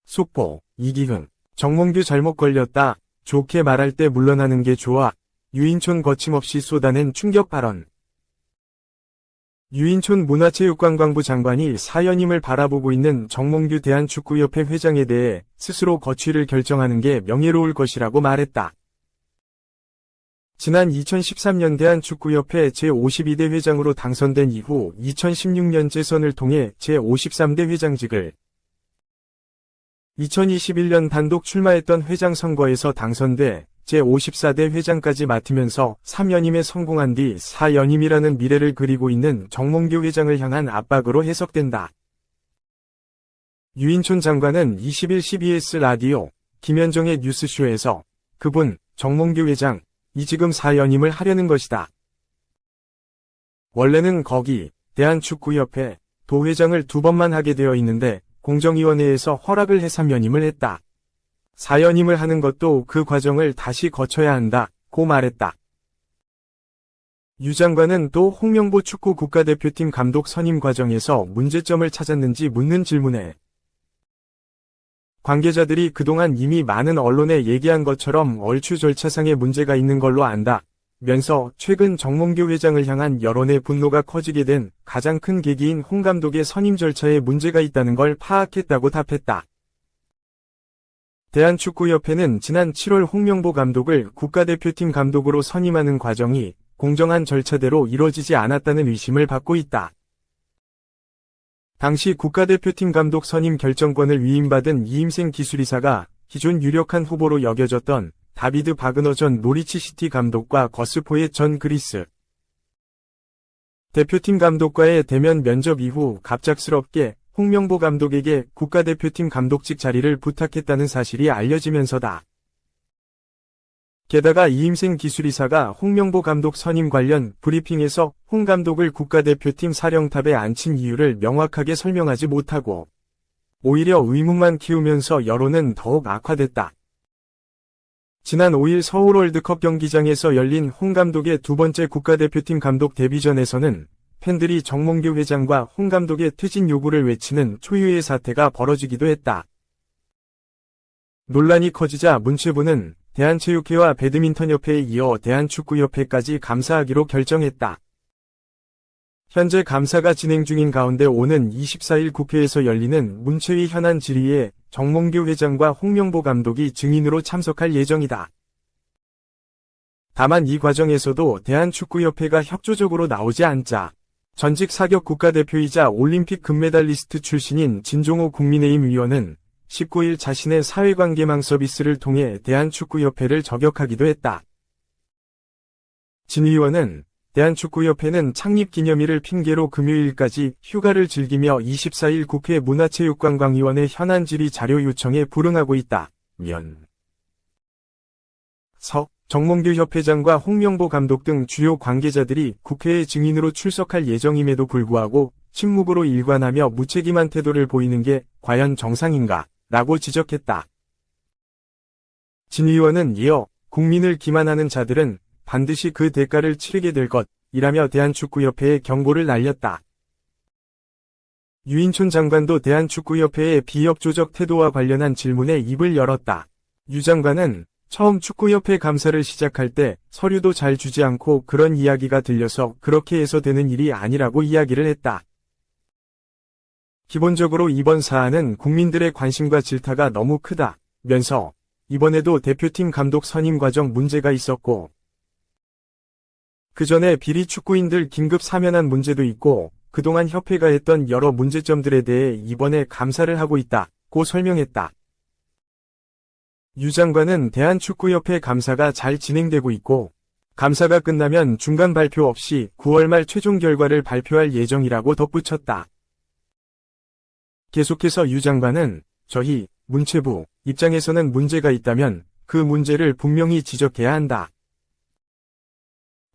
속보, 이기흥, 정몽규 잘못 걸렸다. 좋게 말할 때 물러나는 게 좋아. 유인촌 거침없이 쏟아낸 충격 발언. 유인촌 문화체육관광부 장관이 사연임을 바라보고 있는 정몽규 대한축구협회 회장에 대해 스스로 거취를 결정하는 게 명예로울 것이라고 말했다. 지난 2013년 대한축구협회 제52대 회장으로 당선된 이후 2016년 재선을 통해 제53대 회장직을 2021년 단독 출마했던 회장 선거에서 당선돼 제54대 회장까지 맡으면서 3연임에 성공한 뒤 4연임이라는 미래를 그리고 있는 정몽규 회장을 향한 압박으로 해석된다. 유인촌 장관은 20일 CBS 라디오 김현정의 뉴스쇼에서 그분, 정몽규 회장, 이 지금 4연임을 하려는 것이다. 원래는 거기 대한축구협회 도회장을 2번만 하게 되어 있는데 공정위원회에서 허락을 해 3연임을 했다. 4연임을 하는 것도 그 과정을 다시 거쳐야 한다고 말했다. 유 장관은 또 홍명보 축구 국가대표팀 감독 선임 과정에서 문제점을 찾았는지 묻는 질문에 관계자들이 그동안 이미 많은 언론에 얘기한 것처럼 얼추 절차상의 문제가 있는 걸로 안다. 면서 최근 정몽규 회장을 향한 여론의 분노가 커지게 된 가장 큰 계기인 홍 감독의 선임 절차에 문제가 있다는 걸 파악했다고 답했다. 대한축구협회는 지난 7월 홍명보 감독을 국가대표팀 감독으로 선임하는 과정이 공정한 절차대로 이뤄지지 않았다는 의심을 받고 있다. 당시 국가대표팀 감독 선임 결정권을 위임받은 이임생 기술이사가 기존 유력한 후보로 여겨졌던 다비드 바그너 전 노리치 시티 감독과 거스포의 전 그리스 대표팀 감독과의 대면 면접 이후 갑작스럽게 홍명보 감독에게 국가대표팀 감독직 자리를 부탁했다는 사실이 알려지면서다. 게다가 이임생 기술이사가 홍명보 감독 선임 관련 브리핑에서 홍 감독을 국가대표팀 사령탑에 앉힌 이유를 명확하게 설명하지 못하고 오히려 의문만 키우면서 여론은 더욱 악화됐다. 지난 5일 서울 월드컵 경기장에서 열린 홍 감독의 2번째 국가대표팀 감독 데뷔전에서는 팬들이 정몽규 회장과 홍 감독의 퇴진 요구를 외치는 초유의 사태가 벌어지기도 했다. 논란이 커지자 문체부는 대한체육회와 배드민턴협회에 이어 대한축구협회까지 감사하기로 결정했다. 현재 감사가 진행 중인 가운데 오는 24일 국회에서 열리는 문체위 현안 질의에 정몽규 회장과 홍명보 감독이 증인으로 참석할 예정이다. 다만 이 과정에서도 대한축구협회가 협조적으로 나오지 않자 전직 사격 국가대표이자 올림픽 금메달리스트 출신인 진종호 국민의힘 의원은 19일 자신의 사회관계망 서비스를 통해 대한축구협회를 저격하기도 했다. 진 의원은 대한축구협회는 창립기념일을 핑계로 금요일까지 휴가를 즐기며 24일 국회 문화체육관광위원회 현안 질의 자료 요청에 불응하고 있다. 정몽규 협회장과 홍명보 감독 등 주요 관계자들이 국회에 증인으로 출석할 예정임에도 불구하고 침묵으로 일관하며 무책임한 태도를 보이는 게 과연 정상인가? 라고 지적했다. 진 의원은 이어 국민을 기만하는 자들은 반드시 그 대가를 치르게 될 것이라며 대한축구협회에 경고를 날렸다. 유인촌 장관도 대한축구협회의 비협조적 태도와 관련한 질문에 입을 열었다. 유 장관은 처음 축구협회 감사를 시작할 때 서류도 잘 주지 않고 그런 이야기가 들려서 그렇게 해서 되는 일이 아니라고 이야기를 했다. 기본적으로 이번 사안은 국민들의 관심과 질타가 너무 크다 면서 이번에도 대표팀 감독 선임 과정 문제가 있었고 그 전에 비리 축구인들 긴급 사면한 문제도 있고 그동안 협회가 했던 여러 문제점들에 대해 이번에 감사를 하고 있다고 설명했다. 유 장관은 대한축구협회 감사가 잘 진행되고 있고 감사가 끝나면 중간 발표 없이 9월 말 최종 결과를 발표할 예정이라고 덧붙였다. 계속해서 유 장관은 저희 문체부 입장에서는 문제가 있다면 그 문제를 분명히 지적해야 한다.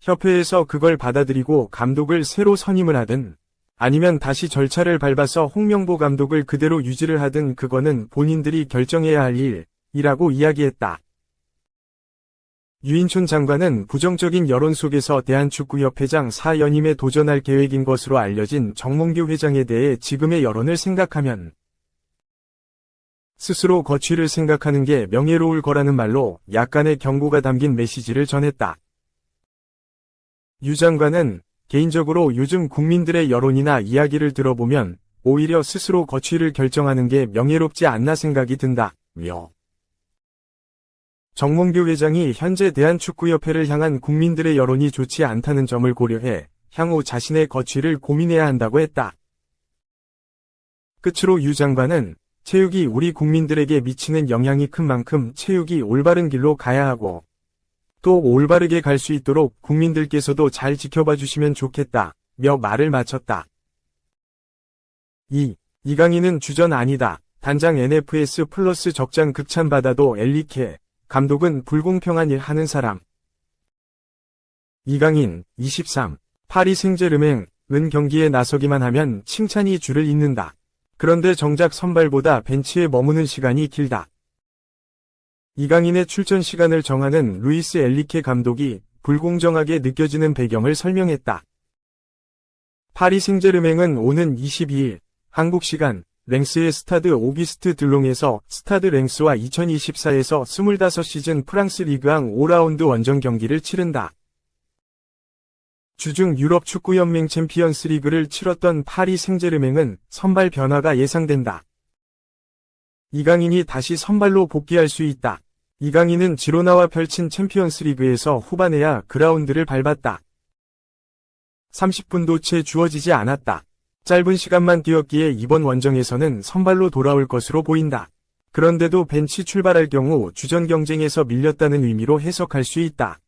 협회에서 그걸 받아들이고 감독을 새로 선임을 하든 아니면 다시 절차를 밟아서 홍명보 감독을 그대로 유지를 하든 그거는 본인들이 결정해야 할 일이라고 이야기했다. 유인촌 장관은 부정적인 여론 속에서 대한축구협회장 4연임에 도전할 계획인 것으로 알려진 정몽규 회장에 대해 지금의 여론을 생각하면 스스로 거취를 생각하는 게 명예로울 거라는 말로 약간의 경고가 담긴 메시지를 전했다. 유 장관은 개인적으로 요즘 국민들의 여론이나 이야기를 들어보면 오히려 스스로 거취를 결정하는 게 명예롭지 않나 생각이 든다며 정몽규 회장이 현재 대한축구협회를 향한 국민들의 여론이 좋지 않다는 점을 고려해 향후 자신의 거취를 고민해야 한다고 했다. 끝으로 유 장관은 체육이 우리 국민들에게 미치는 영향이 큰 만큼 체육이 올바른 길로 가야 하고 또 올바르게 갈 수 있도록 국민들께서도 잘 지켜봐 주시면 좋겠다며 말을 마쳤다. 이강인은 주전 아니다. 단장 NFS 플러스 적장 극찬 받아도 엘리케 감독은 불공평한 일 하는 사람. 이강인 23 파리 생제르맹은 경기에 나서기만 하면 칭찬이 줄을 잇는다. 그런데 정작 선발보다 벤치에 머무는 시간이 길다. 이강인의 출전 시간을 정하는 루이스 엘리케 감독이 불공정하게 느껴지는 배경을 설명했다. 파리 생제르맹은 오는 22일 한국 시간 랭스의 스타드 오기스트 들롱에서 스타드 랭스와 2024에서 25시즌 프랑스 리그앙 5라운드 원정 경기를 치른다. 주중 유럽 축구연맹 챔피언스 리그를 치렀던 파리 생제르맹은 선발 변화가 예상된다. 이강인이 다시 선발로 복귀할 수 있다. 이강인은 지로나와 펼친 챔피언스 리그에서 후반에야 그라운드를 밟았다. 30분도 채 주어지지 않았다. 짧은 시간만 뛰었기에 이번 원정에서는 선발로 돌아올 것으로 보인다. 그런데도 벤치 출발할 경우 주전 경쟁에서 밀렸다는 의미로 해석할 수 있다.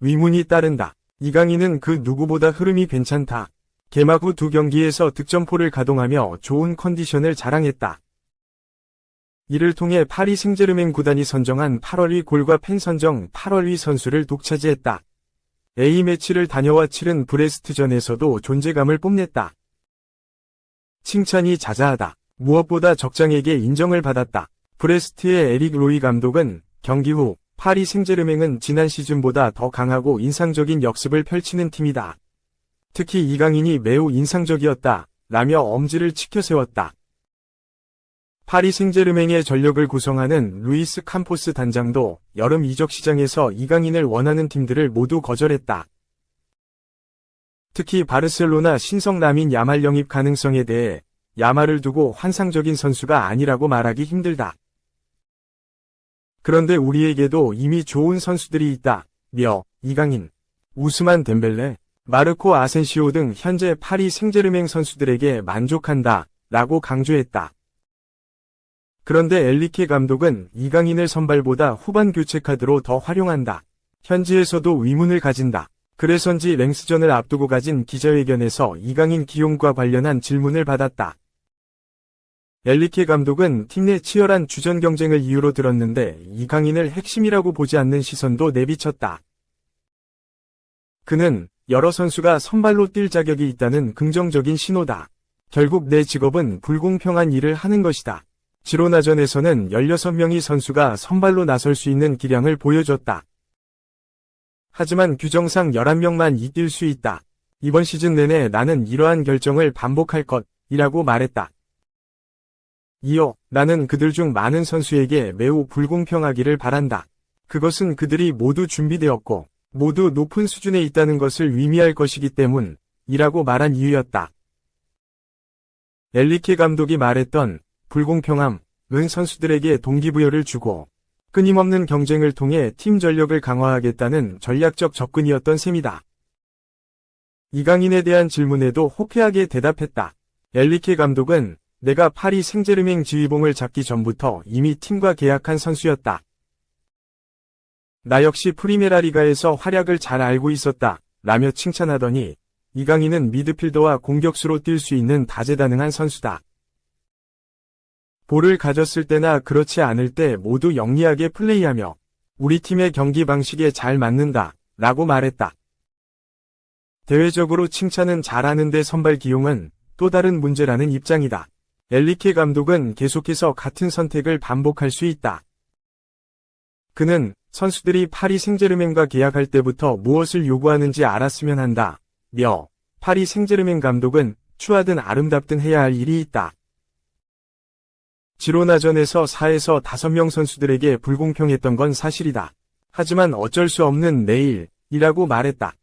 위문이 따른다. 이강인은 그 누구보다 흐름이 괜찮다. 개막 후 2경기에서 득점포를 가동하며 좋은 컨디션을 자랑했다. 이를 통해 파리 생제르맹 구단이 선정한 8월위 골과 팬 선정 8월위 선수를 독차지했다. A매치를 다녀와 치른 브레스트전에서도 존재감을 뽐냈다. 칭찬이 자자하다. 무엇보다 적장에게 인정을 받았다. 브레스트의 에릭 로이 감독은 경기 후 파리 생제르맹은 지난 시즌보다 더 강하고 인상적인 역습을 펼치는 팀이다. 특히 이강인이 매우 인상적이었다. 라며 엄지를 치켜세웠다. 파리 생제르맹의 전력을 구성하는 루이스 캄포스 단장도 여름 이적 시장에서 이강인을 원하는 팀들을 모두 거절했다. 특히 바르셀로나 신성 라민 야말 영입 가능성에 대해 야말을 두고 환상적인 선수가 아니라고 말하기 힘들다. 그런데 우리에게도 이미 좋은 선수들이 있다. 이강인, 우스만 덴벨레, 마르코 아센시오 등 현재 파리 생제르맹 선수들에게 만족한다. 라고 강조했다. 그런데 엘리케 감독은 이강인을 선발보다 후반 교체 카드로 더 활용한다. 현지에서도 의문을 가진다. 그래서인지 랭스전을 앞두고 가진 기자회견에서 이강인 기용과 관련한 질문을 받았다. 엘리케 감독은 팀 내 치열한 주전 경쟁을 이유로 들었는데 이강인을 핵심이라고 보지 않는 시선도 내비쳤다. 그는 여러 선수가 선발로 뛸 자격이 있다는 긍정적인 신호다. 결국 내 직업은 불공평한 일을 하는 것이다. 지로나전에서는 16명의 선수가 선발로 나설 수 있는 기량을 보여줬다. 하지만 규정상 11명만 뛸 수 있다. 이번 시즌 내내 나는 이러한 결정을 반복할 것이라고 말했다. 이어 나는 그들 중 많은 선수에게 매우 불공평하기를 바란다. 그것은 그들이 모두 준비되었고 모두 높은 수준에 있다는 것을 의미할 것이기 때문이라고 말한 이유였다. 엘리케 감독이 말했던 불공평함은 선수들에게 동기부여를 주고 끊임없는 경쟁을 통해 팀 전력을 강화하겠다는 전략적 접근이었던 셈이다. 이강인에 대한 질문에도 호쾌하게 대답했다. 엘리케 감독은 내가 파리 생제르맹 지휘봉을 잡기 전부터 이미 팀과 계약한 선수였다. 나 역시 프리메라 리가에서 활약을 잘 알고 있었다. 라며 칭찬하더니 이강인은 미드필더와 공격수로 뛸 수 있는 다재다능한 선수다. 볼을 가졌을 때나 그렇지 않을 때 모두 영리하게 플레이하며 우리 팀의 경기 방식에 잘 맞는다. 라고 말했다. 대외적으로 칭찬은 잘하는데 선발 기용은 또 다른 문제라는 입장이다. 엘리케 감독은 계속해서 같은 선택을 반복할 수 있다. 그는 선수들이 파리 생제르맹과 계약할 때부터 무엇을 요구하는지 알았으면 한다. 파리 생제르맹 감독은 추하든 아름답든 해야 할 일이 있다. 지로나전에서 4에서 5명 선수들에게 불공평했던 건 사실이다. 하지만 어쩔 수 없는 내일이라고 말했다.